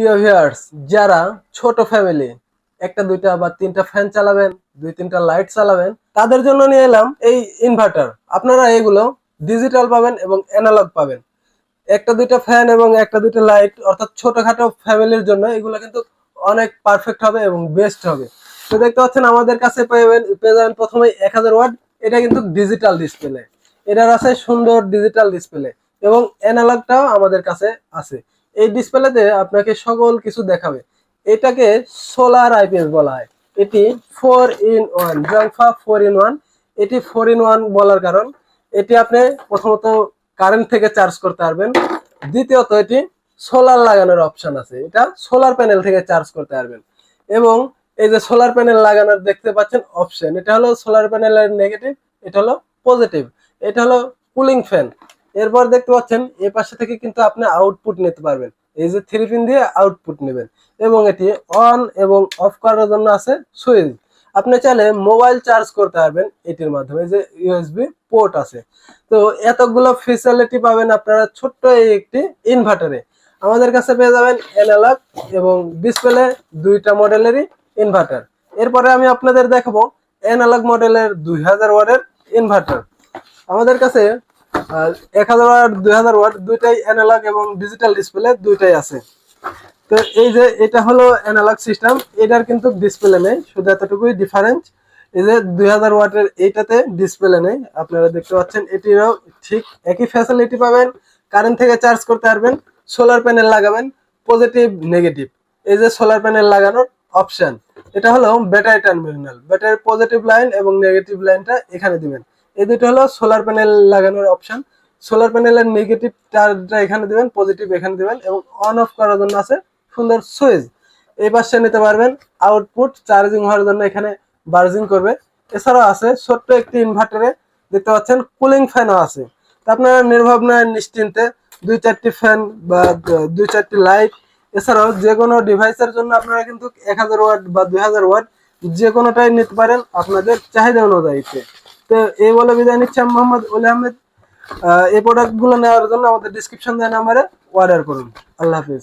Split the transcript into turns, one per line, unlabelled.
প্রিয় ভিউয়ার্স, যারা ছোট ফ্যামিলি একটা দুইটা বা তিনটা ফ্যান চালাবেন, দুই তিনটা লাইট চালাবেন, তাদের জন্য নিয়ে এলাম এই ইনভার্টার। আপনারা এগুলো ডিজিটাল পাবেন এবং অ্যানালগ পাবেন। একটা দুইটা ফ্যান এবং একটা দুইটা লাইট অর্থাৎ ছোটখাটো ফ্যামিলির জন্য এগুলো কিন্তু অনেক পারফেক্ট হবে এবং বেস্ট হবে। তো দেখতে পাচ্ছেন আমাদের কাছে পেয়ে যাবেন প্রথমে 1000 ওয়াট। এটা কিন্তু ডিজিটাল ডিসপ্লে, এটার আছে সুন্দর ডিজিটাল ডিসপ্লে এবং অ্যানালগটাও আমাদের কাছে আছে। এই ডিসপ্লেতে আপনাকে সকল কিছু দেখাবে। এটাকে সোলার আইপিএস বলা হয়। এটি 4 in 1 জংফা 4 in 1। এটি 4 in 1 বলার কারণ এটি আপনি প্রথমত কারেন্ট থেকে চার্জ করতে পারবেন, দ্বিতীয়ত এটি সোলার লাগানোর অপশন আছে, এটা সোলার প্যানেল থেকে চার্জ করতে পারবেন। এবং এই যে সোলার প্যানেল লাগানোর দেখতে পাচ্ছেন অপশন, এটা হলো সোলার প্যানেলের নেগেটিভ, এটা হলো পজিটিভ, এটা হলো কুলিং ফ্যান। এরপর দেখতে পাচ্ছেন এই পাশে থেকে কিন্তু আপনি আউটপুট নিতে পারবেন, এই যে 3 পিন দিয়ে আউটপুট নেবেন। এবং এটি অন এবং অফ করার জন্য আছে সুইচ। আপনি চাইলে মোবাইল চার্জ করতে পারবেন এটির মাধ্যমে, যে ইউএসবি পোর্ট আছে। তো এতগুলো ফেসিলিটি পাবেন আপনারা ছোট্ট এই একটি ইনভার্টারে। আমাদের কাছে পেয়ে যাবেন অ্যানালগ এবং ডিসপ্লে দুইটা মডেলেরই ইনভার্টার। এরপরে আমি আপনাদের দেখাবো অ্যানালগ মডেলের 2000 ওয়াটের ইনভার্টার। আমাদের কাছে 1000 ওয়াট 2000 ওয়াট দুইটাই অ্যানালগ এবং ডিজিটাল ডিসপ্লে দুইটাই আছে। তো এই যে এটা হলো অ্যানালগ সিস্টেম, এটার কিন্তু ডিসপ্লে নেই, শুধু এতটুকুই ডিফারেন্স। এই যে 2000 ওয়াটের এইটাতে ডিসপ্লে নেই, আপনারা দেখতে পাচ্ছেন। এটিরও ঠিক একই ফ্যাসিলিটি পাবেন, কারেন্ট থেকে চার্জ করতে পারবেন, সোলার প্যানেল লাগাবেন, পজিটিভ নেগেটিভ। এই যে সোলার প্যানেল লাগানোর অপশন, এটা হলো battery terminal, battery positive line এবং নেগেটিভ লাইনটা এখানে দিবেন। এই দুটো হলো সোলার প্যানেল লাগানোর অপশন। সোলার প্যানেলের নেগেটিভ চার্জটা এখানে দিবেন, পজিটিভ এখানে দিবেন এবং অন অফ করার জন্য আছে সুন্দর সুইচ। এই পাশে নিতে পারবেন আউটপুট চার্জিং হওয়ার জন্য, এখানে বার্জিং করবে। এছাড়াও আছে ছোট্ট একটি ইনভার্টারে দেখতে পাচ্ছেন কুলিং ফ্যানও আছে। তো আপনারা নির্ভাবনায় নিশ্চিন্তে দুই চারটি ফ্যান বা দুই চারটি লাইট, এছাড়াও যে কোনো ডিভাইসের জন্য আপনারা কিন্তু 1000 ওয়াট বা 2000 ওয়াট যে কোনোটাই নিতে পারেন আপনাদের চাহিদা অনুযায়ীতে। তো এই বলে বিদায় নিচ্ছি আমি মোহাম্মদ ওলি আহমেদ। এই প্রোডাক্টগুলো নেওয়ার জন্য আমাদের ডিসক্রিপশন দেওয়া নাম্বারে অর্ডার করুন। আল্লাহ হাফিজ।